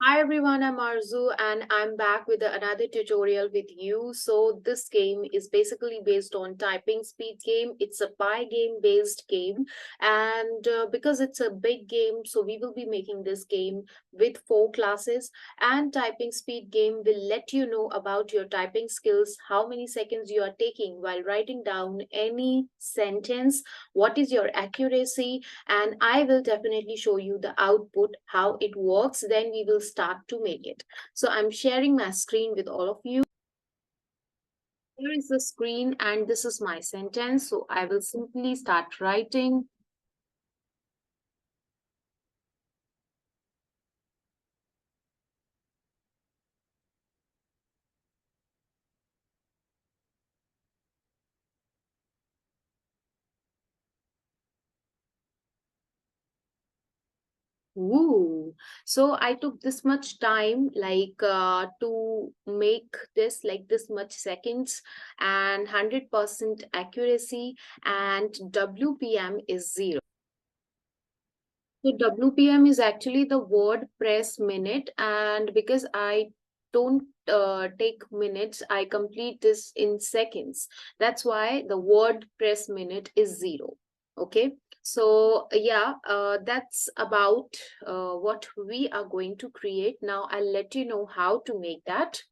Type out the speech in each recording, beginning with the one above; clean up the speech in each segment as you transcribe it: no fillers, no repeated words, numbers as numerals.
Hi everyone, I'm Arzu and I'm back with another tutorial with you. So this game is basically based on typing speed game. It's a Pygame based game, and because it's a big game, so we will be making this game with 4 classes. And typing speed game will let you know about your typing skills, how many seconds you are taking while writing down any sentence, what is your accuracy, and I will definitely show you the output, how it works. Then we will start to make it. So I'm sharing my screen with all of you. Here is the screen and this is my sentence. So I will simply start writing. Ooh. So I took this much time to make this like this much seconds and 100% accuracy, and WPM is 0. So WPM is actually the word press minute, and because I don't take minutes, I complete this in seconds. That's why the word press minute is 0. Okay. So yeah, that's about what we are going to create. Now I'll let you know how to make that.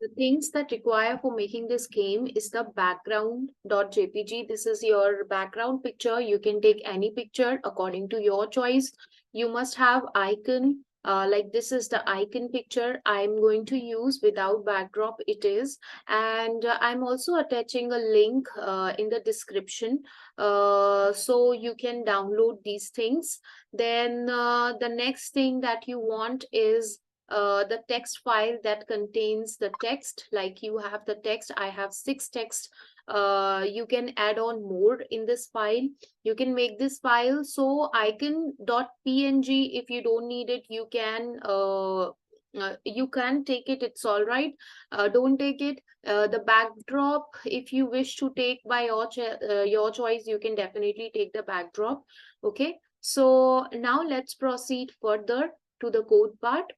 The things that require for making this game is the background.jpg. This is your background picture. You can take any picture according to your choice. You must have icon. Like this is the icon picture I'm going to use without backdrop it is. And I'm also attaching a link in the description so you can download these things. Then the next thing that you want is the text file that contains the text. Like you have the text, I have 6 text. You can add on more in this file. You can make this file. So icon.png, if you don't need it, you can take it, it's all right. Don't take it. The backdrop, if you wish to take by your choice, you can definitely take the backdrop. Okay, so now let's proceed further to the code part.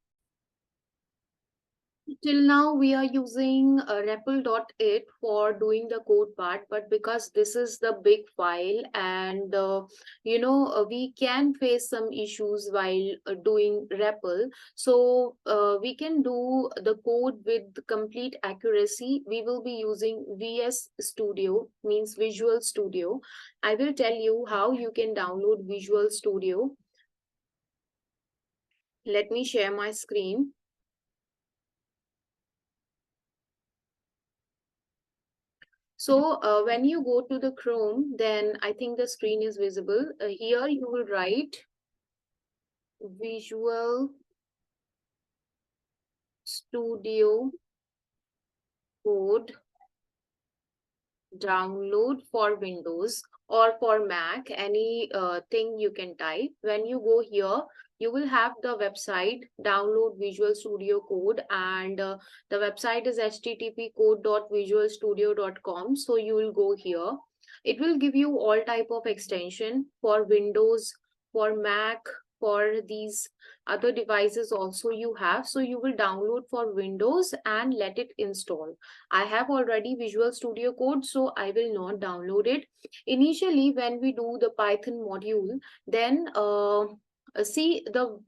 Till now, we are using REPL.it for doing the code part, but because this is the big file and we can face some issues while doing REPL. So we can do the code with complete accuracy. We will be using VS Studio, means Visual Studio. I will tell you how you can download Visual Studio. Let me share my screen. So when you go to the Chrome, then I think the screen is visible. Here you will write Visual Studio Code download for Windows or for Mac, any thing you can type. When you go here, you will have the website download Visual Studio Code, and the website is http://code.visualstudio.com. So you will go here. It will give you all type of extension for Windows, for Mac, for these other devices also you have. So you will download for Windows and let it install. I have already Visual Studio Code, so I will not download it. Initially, when we do the Python module, then see the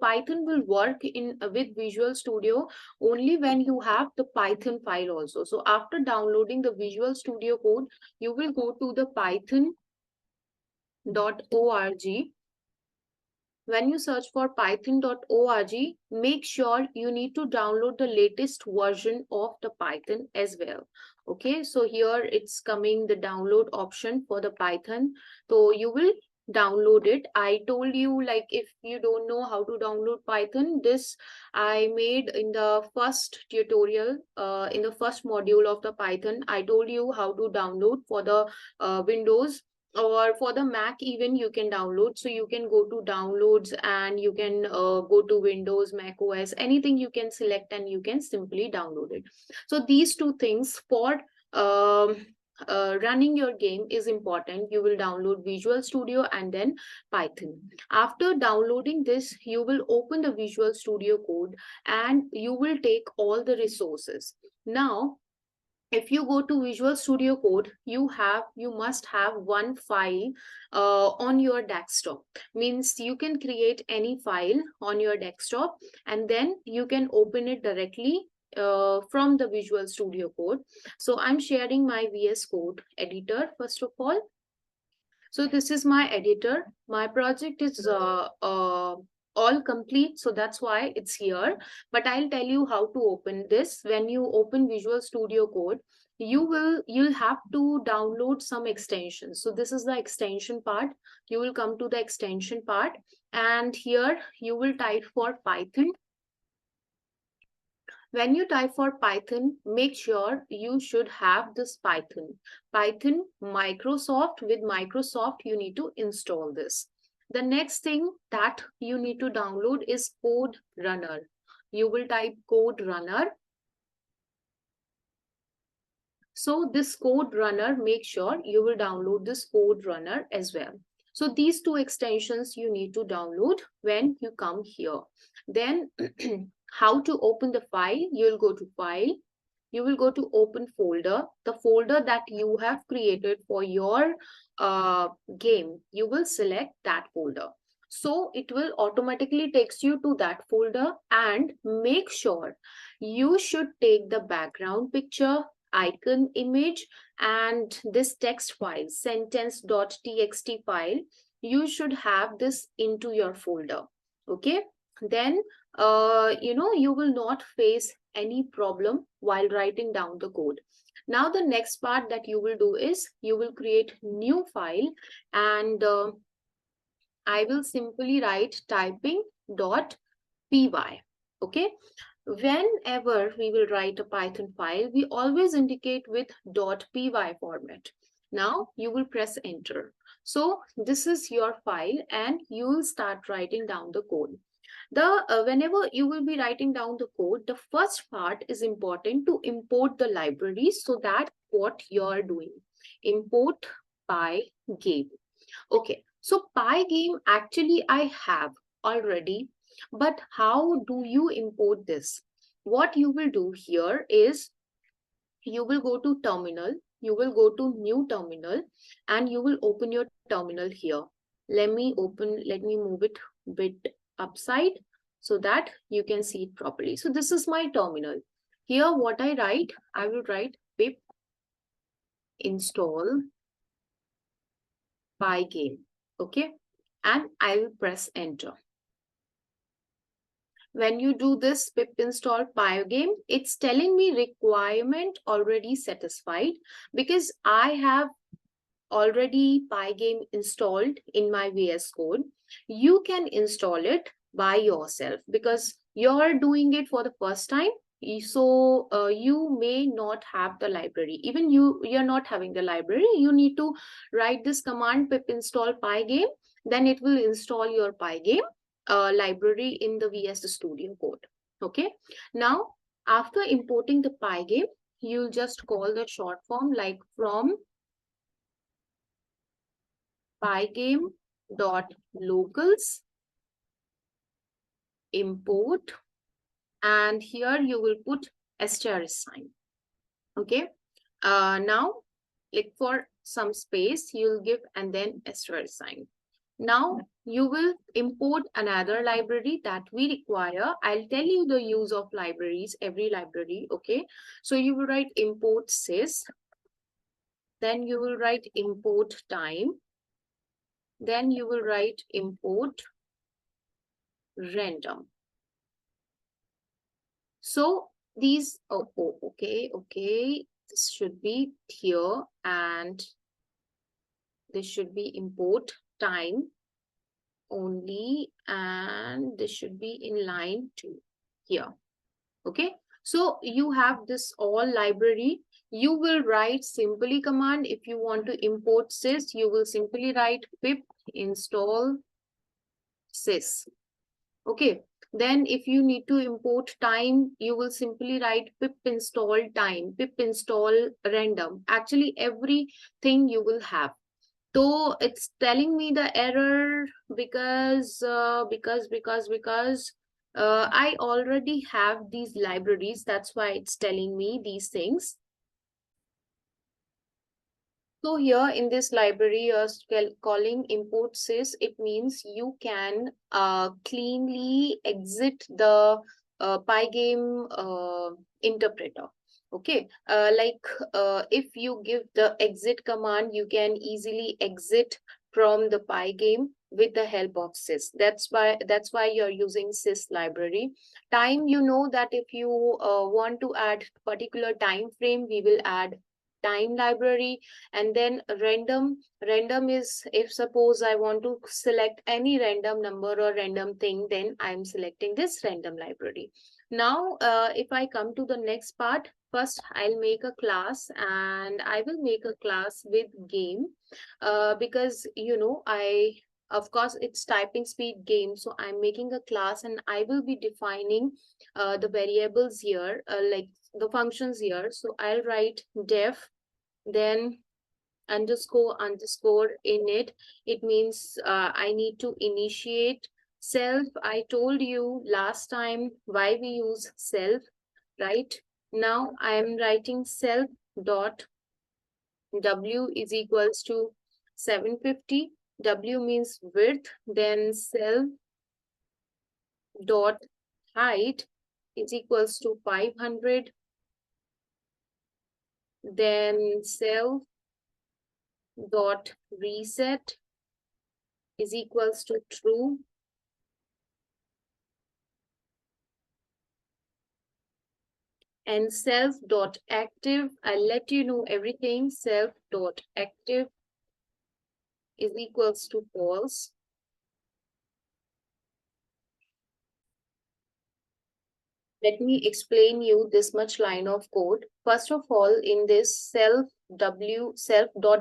Python will work in with Visual Studio only when you have the Python file also. So after downloading the Visual Studio Code, you will go to the python.org. When you search for python.org, make sure you need to download the latest version of the Python as well. Okay, so here it's coming the download option for the Python. So you will download it. I told you, like, if you don't know how to download Python, this I made in the first tutorial, in the first module of the Python. I told you how to download for the Windows, or for the Mac even you can download. So you can go to downloads and you can go to Windows, Mac OS, anything you can select and you can simply download it. So these two things for running your game is important, you will download Visual Studio and then Python. After downloading this, you will open the Visual Studio Code and you will take all the resources. Now, if you go to Visual Studio Code, you must have one file on your desktop. Means you can create any file on your desktop and then you can open it directly from the Visual Studio Code. So I'm sharing my VS Code editor first of all. So this is my editor. My project is all complete, so that's why it's here. But I'll tell you how to open this. When you open Visual Studio Code, you'll have to download some extensions. So this is the extension part. You will come to the extension part, and here you will type for Python. When you type for Python, make sure you should have this Python. Python Microsoft, with Microsoft, you need to install this. The next thing that you need to download is Code Runner. You will type Code Runner. So this Code Runner, make sure you will download this Code Runner as well. So these two extensions you need to download when you come here. Then how to open the file? You'll go to File. You will go to Open Folder. The folder that you have created for your game, you will select that folder. So it will automatically takes you to that folder, and make sure you should take the background picture, icon image, and this text file, sentence.txt file. You should have this into your folder. Okay, then you will not face any problem while writing down the code. Now the next part that you will do is you will create new file, and I will simply write typing.py. Okay, whenever we will write a Python file, we always indicate with .py format. Now you will press enter. So this is your file and you will start writing down the code. Whenever you will be writing down the code, the first part is important to import the libraries. So that what you're doing, import Pygame. Okay, so Pygame actually I have already, but how do you import this? What you will do here is you will go to terminal, you will go to new terminal, and you will open your terminal here. Let me move it a bit upside so that you can see it properly. So this is my terminal. Here what I write, I will write pip install Pygame. Okay, and I will press enter. When you do this pip install Pygame, it's telling me requirement already satisfied because I have already Pygame installed in my VS Code. You can install it by yourself because you're doing it for the first time. So you may not have the library. Even you're not having the library. You need to write this command pip install Pygame. Then it will install your Pygame library in the VS Studio Code. Okay. Now, after importing the Pygame, you'll just call the short form like from pygame.locals import, and here you will put asterisk sign. Okay. Now, like for some space, you'll give and then asterisk sign. Now you will import another library that we require. I'll tell you the use of libraries, every library. Okay. So you will write import sys. Then you will write import time. Then you will write import random. So these, okay. This should be here and this should be import time only, and this should be in line 2 here. Okay, so you have this all library. You will write simply command. If you want to import sys, you will simply write pip install sys. Okay, Then if you need to import time, you will simply write pip install time, pip install random. Actually, everything you will have. So it's telling me the error because I already have these libraries. That's why it's telling me these things. So here in this library, you're calling import sys. It means you can cleanly exit the Pygame interpreter. Okay, if you give the exit command, you can easily exit from the Pygame with the help of sys. That's why you're using sys library. Time, you know that if you want to add particular time frame, we will add time library. And then random is, if suppose I want to select any random number or random thing, then I'm selecting this random library. Now if I come to the next part, first I'll make a class, and I will make a class with game, because I, of course, it's typing speed game, so I'm making a class and I will be defining the variables here, like the functions here. So I'll write def, then underscore in it. It means I need to initiate self. I told you last time why we use self, right? Now I am writing self dot w is equals to 750. W means width. Then self dot height is equals to 500. Then self dot reset is equals to true. And self dot active, I'll let you know everything. Self dot active is equals to false. Let me explain you this much line of code. First of all, in this self dot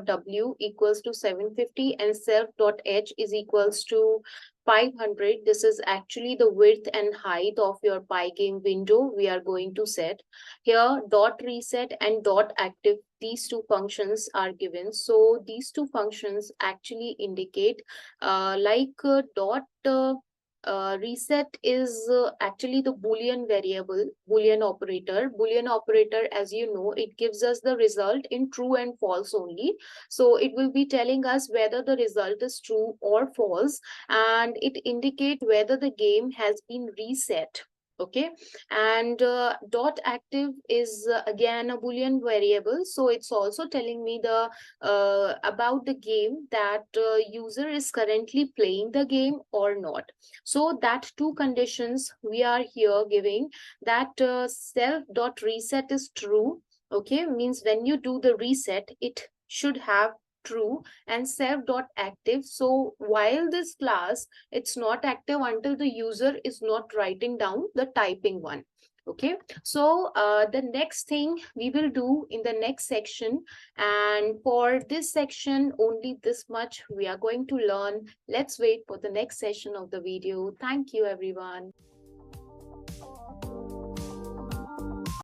w equals to 750 and self dot h is equals to 500. This is actually the width and height of your Pygame window we are going to set. Here dot reset and dot active, these two functions are given. So these two functions actually indicate reset is actually the Boolean variable, Boolean operator. Boolean operator, as you know, it gives us the result in true and false only. So it will be telling us whether the result is true or false, and it indicates whether the game has been reset. Okay, and dot active is again a Boolean variable. So it's also telling me the about the game, that user is currently playing the game or not. So that two conditions we are here giving, that self dot reset is true. Okay, means when you do the reset, it should have true, and self dot active. So while this class, it's not active until the user is not writing down the typing one. Okay, so the next thing we will do in the next section, and for this section only this much we are going to learn. Let's wait for the next session of the video. Thank you, everyone.